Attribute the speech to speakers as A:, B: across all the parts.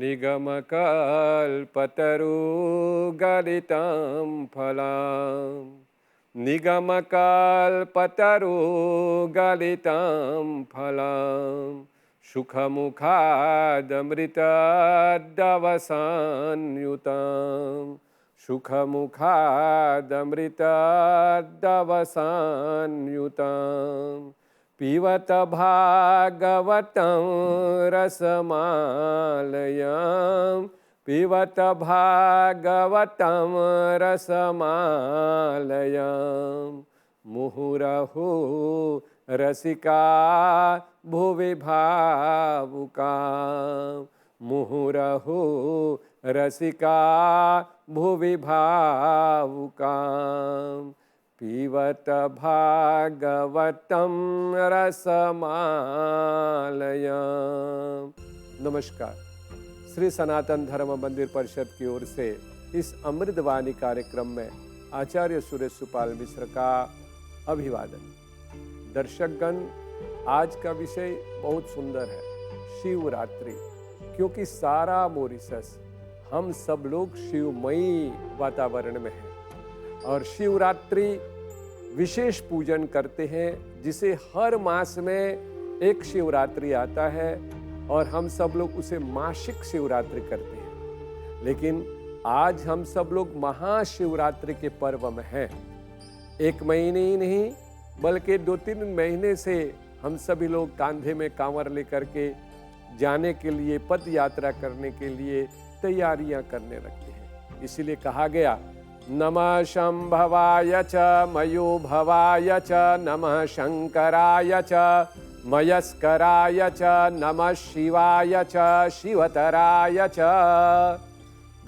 A: निगमकल्पतरुगलितं फलम् निगमकल्पतरुगलितं फलम् सुखमुखादमृतद्रवसान्युतं सुखमुखादमृतद्रवसान्युतं पिबत भागवतं रसमालयं पिबत भागवतं रसमालयं मुहुरहु रसिका भुवि भावुका मुहुरहु रसिका भुवि भावुका पिबत भागवतं रसमालयं। नमस्कार। श्री सनातन धर्म मंदिर परिषद की ओर से इस अमृतवाणी कार्यक्रम में आचार्य सुरेश सुपाल मिश्र का अभिवादन। दर्शकगण, आज का विषय बहुत सुंदर है, शिवरात्रि। क्योंकि सारा मॉरिशस, हम सब लोग शिवमयी वातावरण में हैं और शिवरात्रि विशेष पूजन करते हैं, जिसे हर मास में एक शिवरात्रि आता है और हम सब लोग उसे मासिक शिवरात्रि करते हैं। लेकिन आज हम सब लोग महाशिवरात्रि के पर्व में हैं। एक महीने ही नहीं बल्कि 2-3 महीने से हम सभी लोग कांधे में कांवर लेकर के जाने के लिए, पद यात्रा करने के लिए तैयारियां करने लगते हैं। इसीलिए कहा गया, नमः शंभवाय च मयोभवाय च नमः शंकराय च मयस्कराय च नमः शिवाय च शिवतराय च।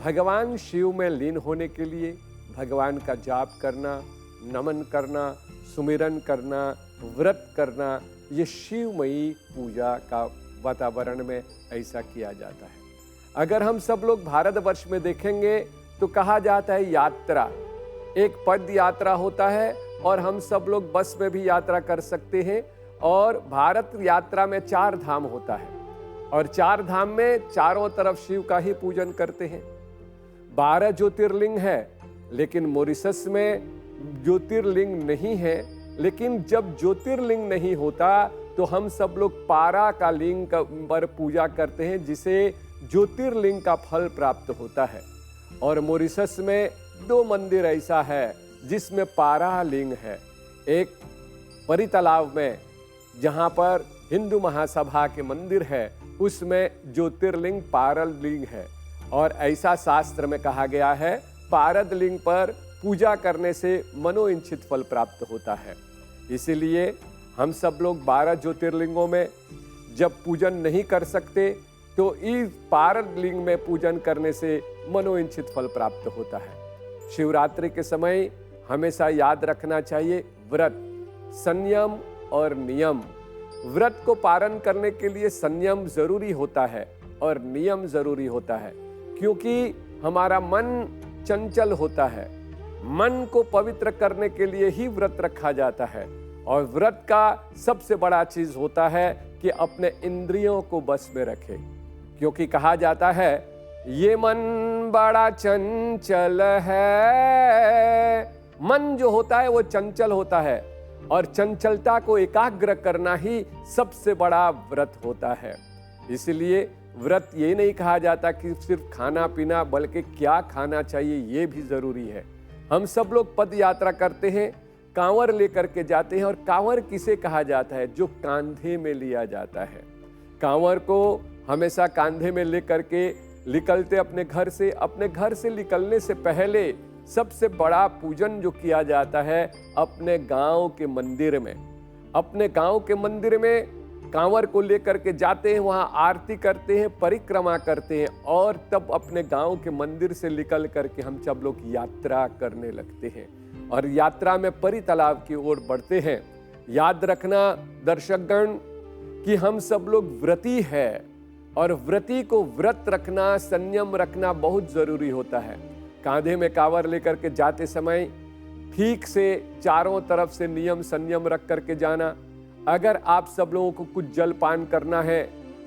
A: भगवान शिव में लीन होने के लिए भगवान का जाप करना, नमन करना, सुमिरन करना, व्रत करना, ये शिवमयी पूजा का वातावरण में ऐसा किया जाता है। अगर हम सब लोग भारतवर्ष में देखेंगे तो कहा जाता है यात्रा, एक पद यात्रा होता है और हम सब लोग बस में भी यात्रा कर सकते हैं। और भारत यात्रा में 4 धाम होता है और 4 धाम में चारों तरफ शिव का ही पूजन करते हैं। 12 ज्योतिर्लिंग है, लेकिन मॉरिशस में ज्योतिर्लिंग नहीं है। लेकिन जब ज्योतिर्लिंग नहीं होता तो हम सब लोग पारा का लिंग पर पूजा करते हैं, जिसे ज्योतिर्लिंग का फल प्राप्त होता है। और मॉरिशस में 2 मंदिर ऐसा है जिसमें पारा लिंग है। एक परी तालाब में, जहां पर हिंदू महासभा के मंदिर है, उसमें ज्योतिर्लिंग पारद लिंग है। और ऐसा शास्त्र में कहा गया है, पारद लिंग पर पूजा करने से मनोइच्छित फल प्राप्त होता है। इसीलिए हम सब लोग 12 ज्योतिर्लिंगों में जब पूजन नहीं कर सकते तो इस पारद लिंग में पूजन करने से मनोइच्छित फल प्राप्त होता है। शिवरात्रि के समय हमेशा याद रखना चाहिए व्रत, संयम और नियम। व्रत को पालन करने के लिए संयम जरूरी होता है और नियम जरूरी होता है, क्योंकि हमारा मन चंचल होता है। मन को पवित्र करने के लिए ही व्रत रखा जाता है। और व्रत का सबसे बड़ा चीज होता है कि अपने इंद्रियों को बस में रखे, क्योंकि कहा जाता है ये मन बड़ा चंचल है। मन जो होता है वो चंचल होता है और चंचलता को एकाग्र करना ही सबसे बड़ा व्रत होता है। इसलिए व्रत ये नहीं कहा जाता कि सिर्फ खाना पीना, बल्कि क्या खाना चाहिए ये भी जरूरी है। हम सब लोग पद यात्रा करते हैं, कांवर लेकर के जाते हैं। और कांवर किसे कहा जाता है? जो कांधे में लिया जाता है। कांवर को हमेशा कांधे में लेकर के निकलते अपने घर से। अपने घर से निकलने से पहले सबसे बड़ा पूजन जो किया जाता है अपने गांव के मंदिर में। अपने गांव के मंदिर में कांवर को लेकर के जाते हैं, वहां आरती करते हैं, परिक्रमा करते हैं और तब अपने गांव के मंदिर से निकल करके हम सब लोग यात्रा करने लगते हैं और यात्रा में परी तालाब की ओर बढ़ते हैं। याद रखना दर्शकगण कि हम सब लोग व्रती है और व्रती को व्रत रखना, संयम रखना बहुत जरूरी होता है। कांधे में कांवर लेकर के जाते समय ठीक से चारों तरफ से नियम संयम रख करके जाना। अगर आप सब लोगों को कुछ जलपान करना है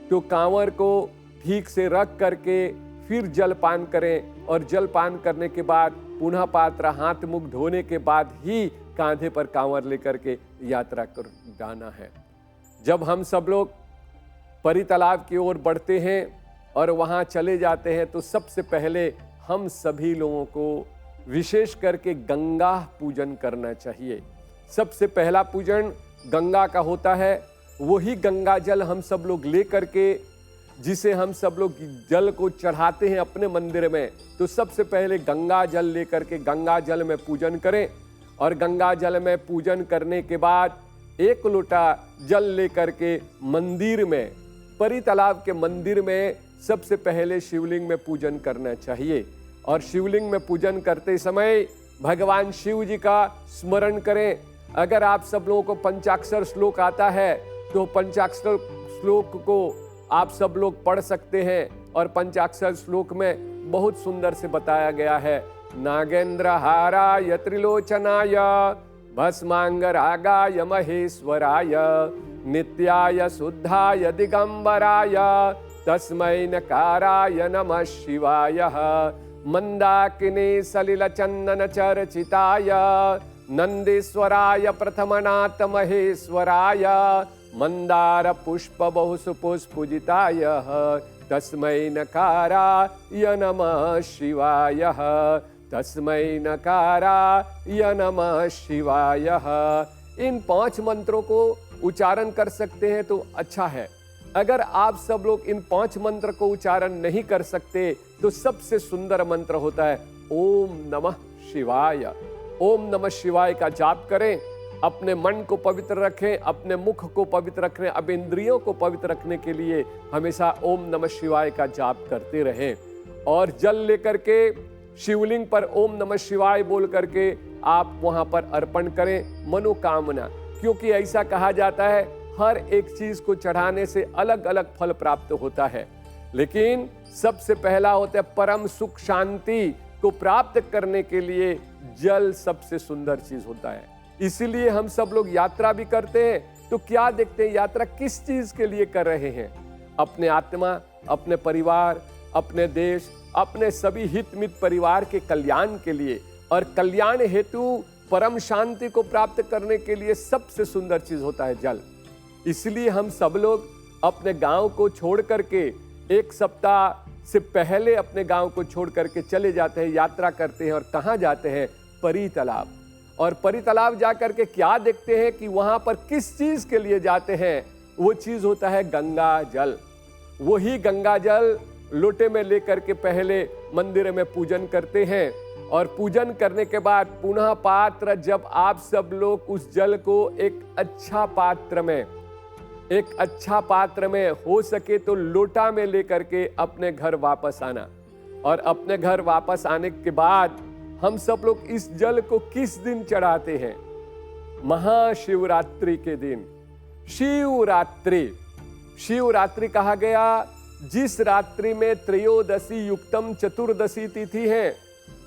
A: तो कांवर को ठीक से रख करके फिर जलपान करें और जलपान करने के बाद पुनः पात्र हाथ मुख धोने के बाद ही कांधे पर कांवर लेकर के यात्रा कर जाना है। जब हम सब लोग परी तालाब की ओर बढ़ते हैं और वहां चले जाते हैं तो सबसे पहले हम सभी लोगों को विशेष करके गंगा पूजन करना चाहिए। सबसे पहला पूजन गंगा का होता है। वही गंगा जल हम सब लोग ले करके, जिसे हम सब लोग जल को चढ़ाते हैं अपने मंदिर में, तो सबसे पहले गंगा जल लेकर के गंगा जल में पूजन करें। और गंगा जल में पूजन करने के बाद 1 लोटा जल लेकर के मंदिर में, परी तालाब के मंदिर में सबसे पहले शिवलिंग में पूजन करना चाहिए। और शिवलिंग में पूजन करते समय भगवान शिव जी का स्मरण करें। अगर आप सब लोगों को पंचाक्षर श्लोक आता है तो पंचाक्षर श्लोक को आप सब लोग पढ़ सकते हैं। और पंचाक्षर श्लोक में बहुत सुंदर से बताया गया है, नागेंद्र हाराय त्रिलोचनाय भस्मांगरागाय महेश्वराय नित्याय शुद्धाय दिगंबराय तस्मै नकाराय नमः शिवाय मंदाकिनी सलिल चंदन चर्चिताय नंदीश्वराय प्रथमनाथ महेश्वराय मंदार पुष्प बहुसुपुष्पूजिताय तस्मै नकाराय नमः शिवाय तस्मै नकाराय नमः शिवाय। इन 5 मंत्रों को उच्चारण कर सकते हैं तो अच्छा है। अगर आप सब लोग इन 5 मंत्र को उच्चारण नहीं कर सकते तो सबसे सुंदर मंत्र होता है ओम नमः शिवाय। ओम नमः शिवाय का जाप करें, अपने मन को पवित्र रखें, अपने मुख को पवित्र रखें, अब इंद्रियों को पवित्र रखने के लिए हमेशा ओम नमः शिवाय का जाप करते रहें। और जल लेकर के शिवलिंग पर ओम नमः शिवाय बोल करके आप वहां पर अर्पण करें मनोकामना। क्योंकि ऐसा कहा जाता है हर एक चीज को चढ़ाने से अलग अलग फल प्राप्त होता है, लेकिन सबसे पहला होता है परम सुख शांति को प्राप्त करने के लिए जल सबसे सुंदर चीज होता है। इसीलिए हम सब लोग यात्रा भी करते हैं तो क्या देखते हैं, यात्रा किस चीज के लिए कर रहे हैं? अपने आत्मा, अपने परिवार, अपने देश, अपने सभी हित मित परिवार के कल्याण के लिए। और कल्याण हेतु परम शांति को प्राप्त करने के लिए सबसे सुंदर चीज होता है जल। इसलिए हम सब लोग अपने गांव को छोड़ करके 1 सप्ताह से पहले अपने गांव को छोड़ करके चले जाते हैं, यात्रा करते हैं। और कहां जाते हैं? परी तालाब। और परी तालाब जा करके क्या देखते हैं कि वहां पर किस चीज के लिए जाते हैं? वो चीज होता है गंगा जल। वही गंगा जल लोटे में लेकर के पहले मंदिर में पूजन करते हैं। और पूजन करने के बाद पुनः पात्र, जब आप सब लोग उस जल को एक अच्छा पात्र में हो सके तो लोटा में लेकर के अपने घर वापस आना। और अपने घर वापस आने के बाद हम सब लोग इस जल को किस दिन चढ़ाते हैं? महाशिवरात्रि के दिन। शिवरात्रि कहा गया जिस रात्रि में त्रयोदशी युक्तम चतुर्दशी तिथि है,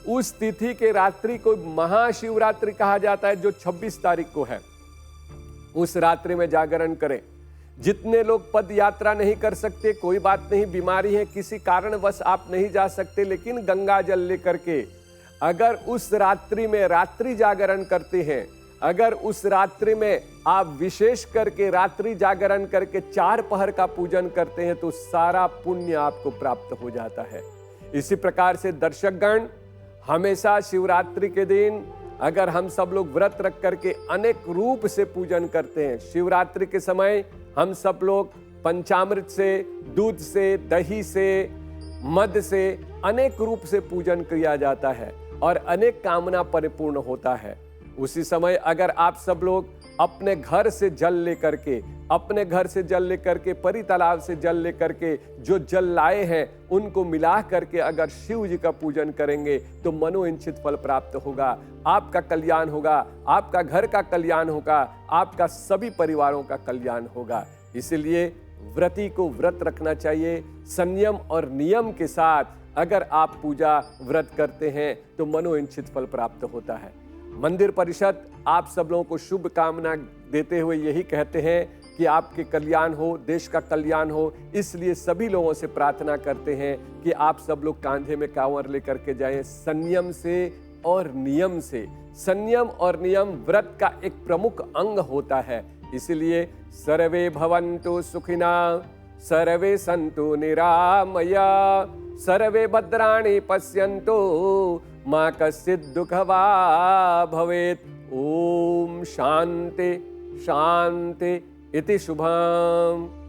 A: उस तिथि के रात्रि को महाशिवरात्रि कहा जाता है, जो 26 तारीख को है। उस रात्रि में जागरण करें। जितने लोग पद यात्रा नहीं कर सकते, कोई बात नहीं, बीमारी है, किसी कारणवश आप नहीं जा सकते, लेकिन गंगा जल लेकर के अगर उस रात्रि में रात्रि जागरण करते हैं, अगर उस रात्रि में आप विशेष करके रात्रि जागरण करके 4 पहर का पूजन करते हैं तो सारा पुण्य आपको प्राप्त हो जाता है। इसी प्रकार से दर्शकगण, हमेशा शिवरात्रि के दिन अगर हम सब लोग व्रत रख करके अनेक रूप से पूजन करते हैं, शिवरात्रि के समय हम सब लोग पंचामृत से, दूध से, दही से, मद से अनेक रूप से पूजन किया जाता है और अनेक कामना परिपूर्ण होता है। उसी समय अगर आप सब लोग अपने घर से जल लेकर के परी तालाब से जल लेकर के जो जल लाए हैं उनको मिला करके अगर शिव जी का पूजन करेंगे तो मनोइच्छित फल प्राप्त होगा, आपका कल्याण होगा, आपका घर का कल्याण होगा, आपका सभी परिवारों का कल्याण होगा। इसलिए व्रती को व्रत रखना चाहिए। संयम और नियम के साथ अगर आप पूजा व्रत करते हैं तो मनोइच्छित फल प्राप्त होता है। मंदिर परिषद आप सब लोगों को शुभ कामना देते हुए यही कहते हैं, कि आपके कल्याण हो, देश का कल्याण हो। इसलिए सभी लोगों से प्रार्थना करते हैं कि आप सब लोग कांधे में कांवर लेकर के जाएं, संयम से और नियम से। संयम और नियम व्रत का एक प्रमुख अंग होता है। इसलिए सर्वे भवन्तु सुखिना, सर्वे सन्तु निरामया, सर्वे भद्राणि पश्यन्तु मा कश्चित् दुःखवा भवेत्। ओम शांति शांति इति शुभम।